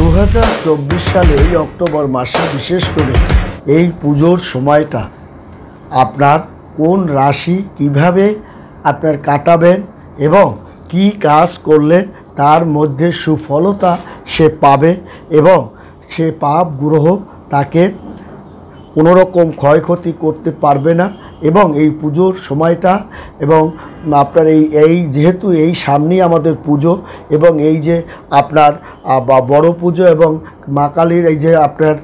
2024 সালে এই অক্টোবর মাসে বিশেষ করে এই পুজোর সময়টা আপনার কোন রাশি কিভাবে আপনার কাটাবেন এবং কি কাজ করলে তার মধ্যে সুফলতা সে পাবে এবং সে পাপ গ্রহ তাকে কোনো রকম ক্ষয়ক্ষতি করতে পারবে না। এবং এই পুজোর সময়টা এবং আপনার এই যেহেতু এই সামনেই আমাদের পুজো এবং এই যে আপনার বড় পুজো এবং মা কালীর এই যে আপনার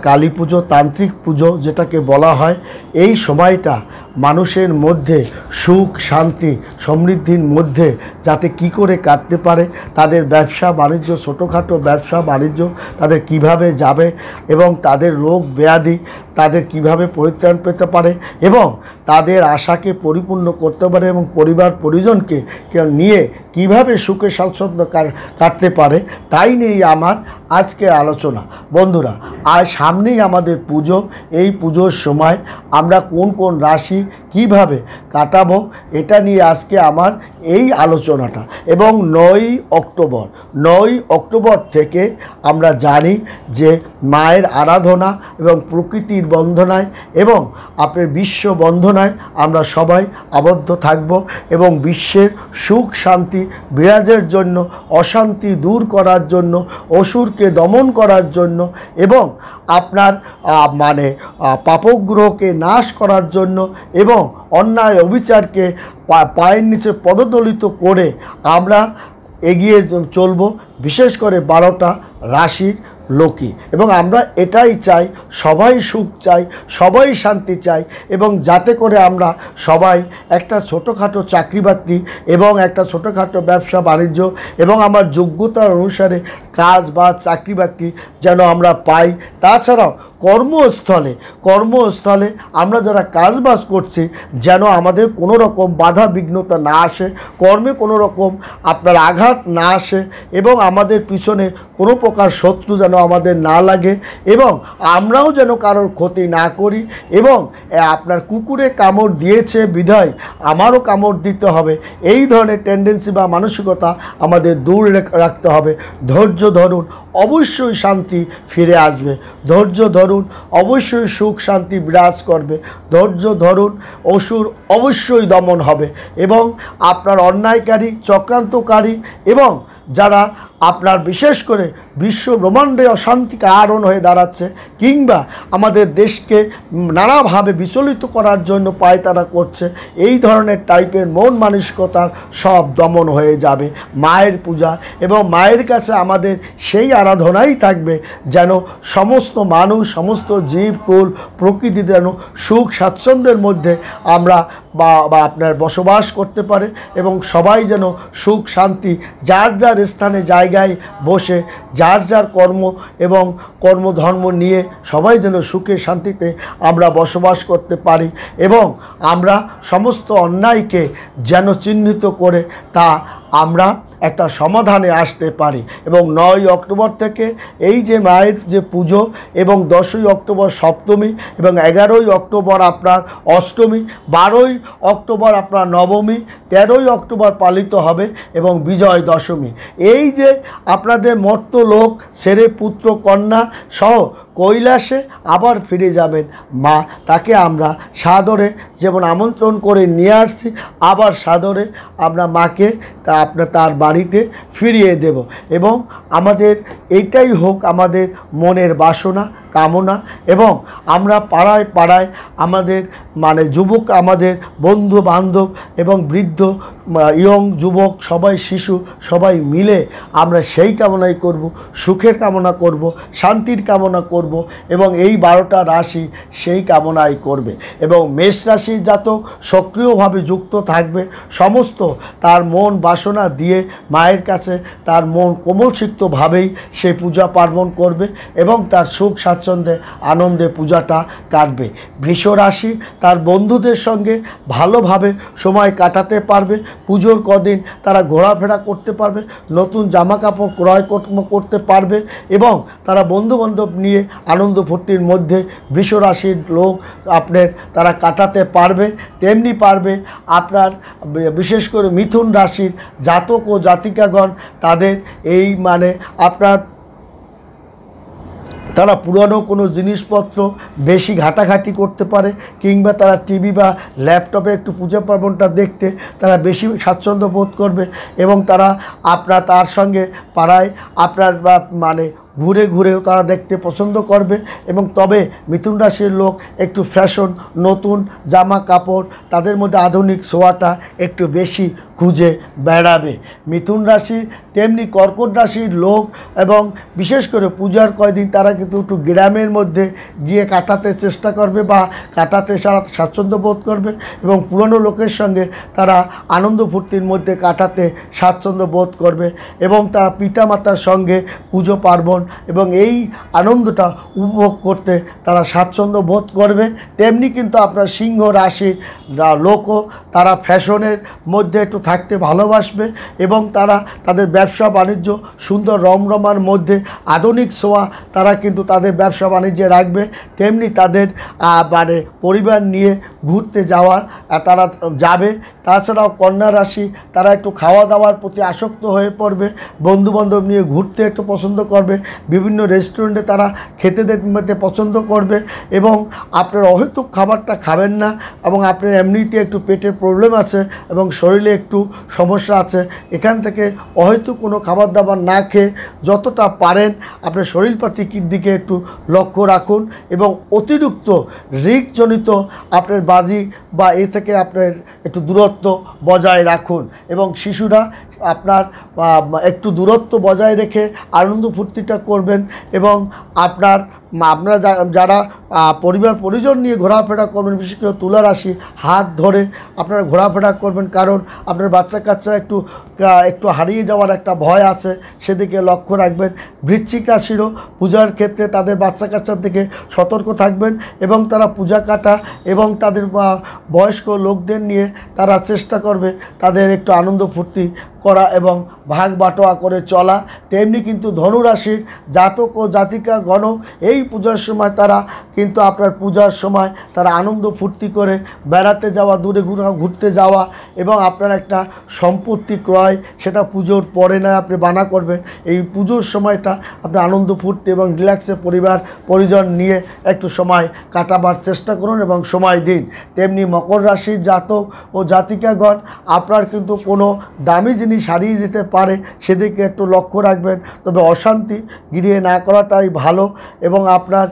কালী পুজো তান্ত্রিক পুজো যেটাকে বলা হয়, এই সময়টা মানুষের মধ্যে সুখ শান্তি সমৃদ্ধির মধ্যে যাতে কি করে কাটতে পারে, তাদের ব্যবসা বাণিজ্য ছোটোখাটো ব্যবসা বাণিজ্য তাদের কিভাবে যাবে এবং তাদের রোগ ব্যাধি তাদের কিভাবে পরিত্রাণ পেতে পারে এবং তাদের আশাকে পরিপূর্ণ করতে পারে এবং পরিবার পরিজনকে নিয়ে কিভাবে সুখে স্বাচ্ছন্দ্য কাটতে পারে, তাই নিয়েই আমার আজকের আলোচনা। বন্ধুরা, আজ সামনেই আমাদের পুজো। এই পুজোর সময় আমরা কোন কোন রাশি কিভাবে কাটাবো এটা নিয়ে আজকে আমার এই আলোচনাটা। এবং 9 অক্টোবর থেকে আমরা জানি যে মায়ের আরাধনা এবং প্রকৃতির বন্দনায় এবং আপনার বিশ্ব বন্দনায় আমরা সবাই আবদ্ধ থাকব এবং বিশ্বের সুখ শান্তি বিরাজের জন্য, অশান্তি দূর করার জন্য, অসুরকে দমন করার জন্য এবং আপনার পাপগ্রহকে নাশ করার জন্য এবং অন্যায় অবিচারকে পায়ের নিচে পদদলিত করে আমরা এগিয়ে চলব, বিশেষ করে 12টা রাশির লোকই। এবং আমরা এটাই চাই, সবাই সুখ চাই, সবাই শান্তি চাই এবং যাতে করে আমরা সবাই একটা ছোটোখাটো চাকরি বাকরি এবং একটা ছোটোখাটো ব্যবসা বাণিজ্য এবং আমার যোগ্যতার অনুসারে কাজ বা চাকরি বাকরি যেন আমরা পাই। তাছাড়াও কর্মস্থলে আমরা যারা কাজবাজ করছি যেন আমাদের কোনো রকম বাধা বিঘ্নতা না আসে, কর্মে কোনো রকম আপনার আঘাত না আসে এবং আমাদের পিছনে কোনো প্রকার শত্রু যেন আমাদের না লাগে এবং আমরাও যেন কারোর ক্ষতি না করি এবং আপনার কুকুরে কামড় দিয়েছে বিধায় আমারও কামড় দিতে হবে, এই ধরনের টেন্ডেন্সি বা মানসিকতা আমাদের দূর রাখতে হবে। ধৈর্য ধরুন, অবশ্যই শান্তি ফিরে আসবে। ধৈর্য ধরুন, অবশ্যই সুখ শান্তি বিরাজ করবে। ধৈর্য ধরুন, অসুর অবশ্যই দমন হবে এবং আপনার অন্যায়কারী চক্রান্তকারী এবং যারা আপনার বিশেষ করে বিশ্ব ব্রহ্মাণ্ডে অশান্তি কারণ হয়ে দাঁড়াচ্ছে কিংবা আমাদের দেশকে নানাভাবে বিচলিত করার জন্য পায়তারা করছে, এই ধরনের টাইপের মন মানসিকতার সব দমন হয়ে যাবে মায়ের পূজা এবং মায়ের কাছে আমাদের সেই আরাধনাই থাকবে যেন সমস্ত মানুষ সমস্ত জীবকুল প্রকৃতি যেন সুখ স্বাচ্ছন্দ্যের মধ্যে আমরা বা আপনার বসবাস করতে পারে এবং সবাই যেন সুখ শান্তি যার যার স্থানে জায়গায় বসে যার যার কর্ম এবং কর্মধর্ম নিয়ে সবাই যেন সুখে শান্তিতে আমরা বসবাস করতে পারি এবং আমরা সমস্ত অন্যায়কে যেন চিহ্নিত করে তা আমরা একটা সমাধানে আসতে পারি। এবং 9 অক্টোবর থেকে এই যে মায়ের যে পুজো এবং 10ই অক্টোবর সপ্তমী এবং 11ই অক্টোবর আপনার অষ্টমী, 12ই অক্টোবর আপনার নবমী, 13ই অক্টোবর পালিত হবে এবং বিজয় দশমী। এই যে আপনাদের মর্ত লোক ছেড়ে পুত্র কন্যা সহ কৈলাসে আবার ফিরে যাবেন মা, তাকে আমরা সাদরে যেমন আমন্ত্রণ করে নিয়ে আসছি, আবার সাদরে আমরা মাকে তার বাড়িতে ফিরিয়ে দেব এবং আমাদের এইটাই হোক আমাদের মনের বাসনা কামনা এবং আমরা পাড়ায় পাড়ায় আমাদের যুবক আমাদের বন্ধু বান্ধব এবং বৃদ্ধ ইয়ং যুবক সবাই শিশু সবাই মিলে আমরা সেই কামনাই করব, সুখের কামনা করব, শান্তির কামনা করব এবং এই 12টা রাশি সেই কামনাই করবে। এবং মেষ রাশির জাতক সক্রিয়ভাবে যুক্ত থাকবে, সমস্ত তার মন বাসনা দিয়ে মায়ের কাছে তার মন কোমলচিত্তভাবেই সে পূজা পার্বণ করবে এবং তার সুখ স্বাচ্ছন্দ্যে আনন্দে পূজাটা কাটবে। বৃষ রাশি তার বন্ধুদের সঙ্গে ভালোভাবে সময় কাটাতে পারবে, পুজোর কদিন তারা ঘোরাফেরা করতে পারবে, নতুন জামা কাপড় ক্রয় করতে পারবে এবং তারা বন্ধুবান্ধব নিয়ে আনন্দ ফুর্তির মধ্যে বৃষ রাশির লোক আপনার তারা কাটাতে পারবে। তেমনি পারবে আপনার বিশেষ করে মিথুন রাশির জাতক ও জাতিকাগণ তাদের এই আপনার তারা পুরানো কোনো জিনিসপত্র বেশি ঘাটাঘাটি করতে পারে, কিংবা তারা টিভি বা ল্যাপটপে একটু পূজা পার্বণটা দেখতে তারা বেশি স্বাচ্ছন্দ্য বোধ করবে এবং তারা তার সঙ্গে পাড়ায় আপনার মানে ঘুরে ঘুরেও তারা দেখতে পছন্দ করবে। এবং তবে মিথুন রাশির লোক একটু ফ্যাশন, নতুন জামা কাপড়, তাদের মধ্যে আধুনিক ছোঁয়াটা একটু বেশি খুঁজে বেড়াবে মিথুন রাশি। তেমনি কর্কট রাশির লোক এবং বিশেষ করে পূজার কয়দিন তারা কিন্তু একটু গ্রামের মধ্যে গিয়ে কাটাতে চেষ্টা করবে বা কাটাতে সারা স্বাচ্ছন্দ্য বোধ করবে এবং পুরনো লোকের সঙ্গে তারা আনন্দ ফুর্তির মধ্যে কাটাতে স্বাচ্ছন্দ্য বোধ করবে এবং তারা পিতামাতার সঙ্গে পুজো পার্বণ এবং এই আনন্দটা উপভোগ করতে তারা স্বাচ্ছন্দ্য বোধ করবে। তেমনি কিন্তু আপনার সিংহ রাশির লোকও তারা ফ্যাশনের মধ্যে একটু থাকতে ভালোবাসবে এবং তারা তাদের ব্যবসা বাণিজ্য সুন্দর রমরমার মধ্যে আধুনিক ছোঁয়া তারা কিন্তু তাদের ব্যবসা বাণিজ্যে রাখবে। তেমনি তাদের মানে পরিবার নিয়ে ঘুরতে যাওয়ার তারা যাবে। তাছাড়াও কন্যা রাশি তারা একটু খাওয়া দাওয়ার প্রতি আসক্ত হয়ে পড়বে, বন্ধুবান্ধব নিয়ে ঘুরতে একটু পছন্দ করবে, বিভিন্ন রেস্টুরেন্টে তারা খেতে দেখতে পছন্দ করবে এবং আপনার অহেতুক খাবারটা খাবেন না এবং আপনার এমনিতে একটু পেটের প্রবলেম আছে এবং শরীরে একটু সমস্যা আছে, এখান থেকে অহেতুক কোনো খাবার দাবার না খেয়ে যতটা পারেন আপনার শরীরপাতির দিকে একটু লক্ষ্য রাখুন এবং অতিরিক্ত রিস্কজনিত আপনার বাজি বা এ থেকে আপনার একটু দূরত্ব বজায় রাখুন এবং শিশুরা আপনার একটু দূরত্ব বজায় রেখে আনন্দ ফুর্তিটা করবেন এবং আপনারা যারা পরিবার পরিজন নিয়ে ঘোরাফেরা করবেন, বিশেষ করে তুলা রাশি হাত ধরে আপনারা ঘোরাফেরা করবেন, কারণ আপনার বাচ্চা কাচ্চা একটু হারিয়ে যাওয়ার একটা ভয় আছে, সেদিকে লক্ষ্য রাখবেন। বৃশ্চিক রাশিরও পূজার ক্ষেত্রে তাদের বাচ্চা কাচ্চার দিকে সতর্ক থাকবেন এবং তারা পূজা কাটা এবং তাদের বয়স্ক লোকদের নিয়ে তারা চেষ্টা করবে তাদের একটু আনন্দ ফুর্তি করা এবং ভাগ বাটোয়া করে চলা। তেমনি কিন্তু ধনুরাশির জাতক ও জাতিকাগণ এই পূজার সময় তারা কিন্তু আপনার পূজার সময় তারা আনন্দ ফুর্তি করে বেড়াতে যাওয়া, দূরে ঘুরতে যাওয়া এবং আপনার একটা সম্পত্তি ক্রয়, সেটা পুজোর পরে না আপনি বানা করবেন। এই পুজোর সময়টা আপনি আনন্দ ফুর্তি এবং রিল্যাক্সে পরিবার পরিজন নিয়ে একটু সময় কাটাবার চেষ্টা করুন এবং সময় দিন। তেমনি মকর রাশির জাতক ও জাতিকাগণ আপনার কিন্তু কোনো দামি জিনিস হারিয়ে যেতে পারে, সেদিকে একটু লক্ষ্য রাখবেন। তবে অশান্তি গৃহে না করাটাই ভালো এবং আপনার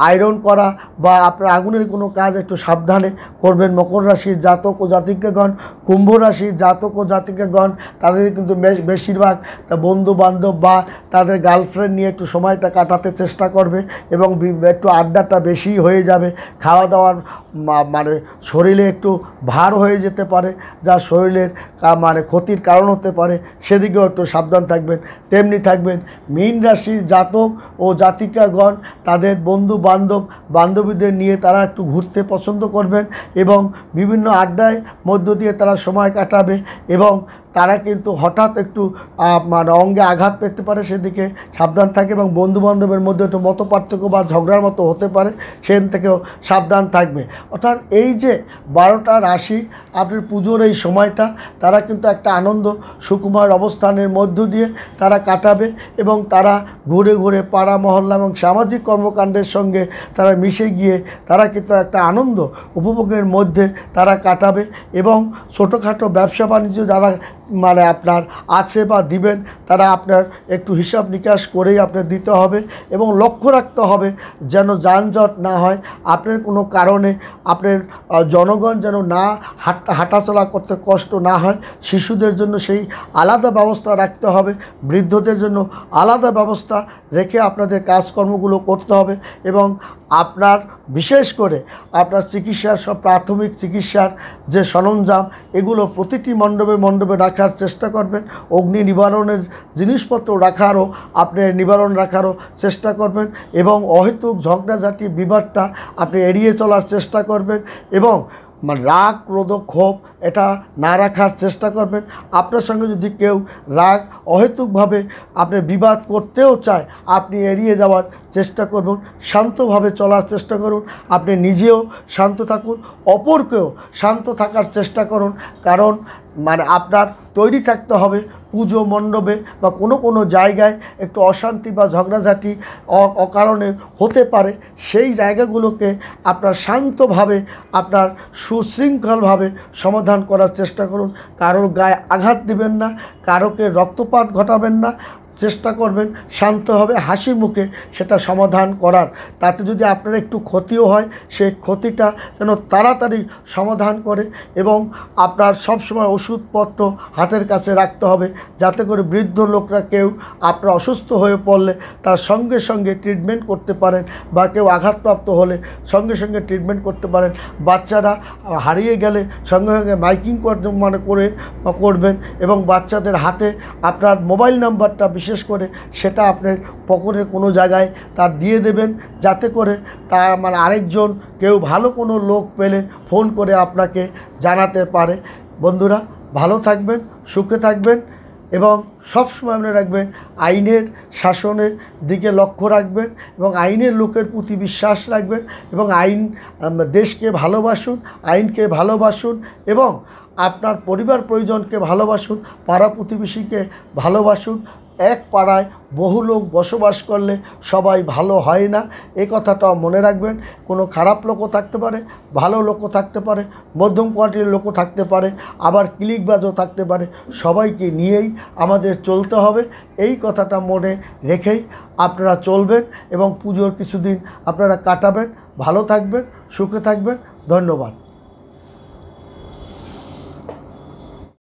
আয়রন করা বা আপনার আগুনের কোনো কাজ একটু সাবধানে করবেন মকর রাশির জাতক ও জাতিকাগণ। কুম্ভ রাশির জাতক ও জাতিকাগণ তাদের কিন্তু বেশিরভাগ বন্ধু বান্ধব বা তাদের গার্লফ্রেন্ড নিয়ে একটু সময়টা কাটাতে চেষ্টা করবে এবং একটু আড্ডাটা বেশি হয়ে যাবে। খাওয়া দাওয়ার মানে শরীরে একটু ভার হয়ে যেতে পারে, যা শরীরের মানে ক্ষতির কারণ হতে পারে, সেদিকেও একটু সাবধান থাকবেন। তেমনি থাকবেন মীন রাশির জাতক ও জাতিকাগণ তাদের বন্ধু বান্ধবীদের নিয়ে তারা একটু ঘুরতে পছন্দ করবেন এবং বিভিন্ন আড্ডায় মধ্য দিয়ে তারা সময় কাটাবে এবং তারা কিন্তু হঠাৎ একটু মানে অঙ্গে আঘাত পেতে পারে, সেদিকে সাবধান থাকে এবং বন্ধুবান্ধবের মধ্যে একটু মতপার্থক্য বা ঝগড়ার মতো হতে পারে, সেখান থেকেও সাবধান থাকবে। অর্থাৎ এই যে 12টা রাশি আপনার পুজোর এই সময়টা তারা কিন্তু একটা আনন্দ সুকুমার অবস্থানের মধ্য দিয়ে তারা কাটাবে এবং তারা ঘুরে ঘুরে পাড়া মহল্লা এবং সামাজিক কর্মকাণ্ডের সঙ্গে তারা মিশে গিয়ে তারা কিন্তু একটা আনন্দ উপভোগের মধ্যে তারা কাটাবে এবং ছোটোখাটো ব্যবসা বাণিজ্য যারা মানে আপনার আছে বা দিবেন, তারা আপনার একটু হিসাব নিকাশ করেই আপনার দিতে হবে এবং লক্ষ্য রাখতে হবে যেন যানজট না হয়, আপনার কোনো কারণে আপনার জনগণ যেন না হাঁটাচলা করতে কষ্ট না হয়। শিশুদের জন্য সেই আলাদা ব্যবস্থা রাখতে হবে, বৃদ্ধদের জন্য আলাদা ব্যবস্থা রেখে আপনাদের কাজকর্মগুলো করতে হবে এবং আপনার বিশেষ করে আপনার চিকিৎসার সব প্রাথমিক চিকিৎসার যে সরঞ্জাম এগুলো প্রতিটি মণ্ডপে রাখার চেষ্টা করবেন। অগ্নি নিবারণের জিনিসপত্র রাখারও আপনি নিবারণ রাখারও চেষ্টা করবেন এবং অহেতুক ঝগড়াঝাটি বিবাদটা আপনি এড়িয়ে চলার চেষ্টা করবেন এবং রাগ ক্রোধ ক্ষোভ এটা না রাখার চেষ্টা করবেন। আপনার সঙ্গে যদি কেউ রাগ অহেতুকভাবে আপনি বিবাদ করতেও চায়, আপনি এড়িয়ে যাওয়ার চেষ্টা করুন, শান্তভাবে চলার চেষ্টা করুন। আপনি নিজেও শান্ত থাকুন, অপরকেও শান্ত থাকার চেষ্টা করুন, কারণ মানে আপনার তৈরি থাকতে হবে পুজো মণ্ডপে বা কোনো জায়গায় একটু অশান্তি বা ঝগড়াঝাটি অকারণে হতে পারে, সেই জায়গাগুলোকে আপনার শান্তভাবে আপনার সুশৃঙ্খলভাবে সমাধান করার চেষ্টা করুন। কারোর গায়ে আঘাত দিবেন না, কারোকে রক্তপাত ঘটাবেন না, চেষ্টা করবেন শান্তভাবে হাসি মুখে সেটা সমাধান করার। তাতে যদি আপনার একটু ক্ষতিও হয়, সেই ক্ষতিটা যেন তাড়াতাড়ি সমাধান করে। এবং আপনার সবসময় ওষুধপত্র হাতের কাছে রাখতে হবে, যাতে করে বৃদ্ধ লোকরা কেউ আপনার অসুস্থ হয়ে পড়লে তার সঙ্গে সঙ্গে ট্রিটমেন্ট করতে পারেন, বা কেউ আঘাতপ্রাপ্ত হলে সঙ্গে সঙ্গে ট্রিটমেন্ট করতে পারেন। বাচ্চারা হারিয়ে গেলে সঙ্গে সঙ্গে মাইকিং করবেন, এবং বাচ্চাদের হাতে আপনার মোবাইল নাম্বারটা বিশেষ করে সেটা আপনার পকেটে কোনো জায়গায় তার দিয়ে দেবেন, যাতে করে তার মানে আরেকজন কেউ ভালো কোনো লোক পেলে ফোন করে আপনাকে জানাতে পারে। বন্ধুরা, ভালো থাকবেন, সুখে থাকবেন, এবং সবসময় মনে রাখবেন আইনের শাসনের দিকে লক্ষ্য রাখবেন, এবং আইনের লোকের প্রতি বিশ্বাস রাখবেন, এবং দেশকে ভালোবাসুন, আইনকে ভালোবাসুন, এবং আপনার পরিবার পরিজনকে ভালোবাসুন, পাড়া প্রতিবেশীকে ভালোবাসুন। এক পাড়ায় বহু লোক বসবাস করলে সবাই ভালো হয় না, এই কথাটাও মনে রাখবেন। কোনো খারাপ লোকও থাকতে পারে, ভালো লোকও থাকতে পারে, মধ্যম কোয়ালিটির লোকও থাকতে পারে, আবার ক্লিকবাজও থাকতে পারে। সবাইকে নিয়েই আমাদের চলতে হবে, এই কথাটা মনে রেখেই আপনারা চলবেন, এবং পুজোর কিছুদিন আপনারা কাটাবেন। ভালো থাকবেন, সুখে থাকবেন। ধন্যবাদ।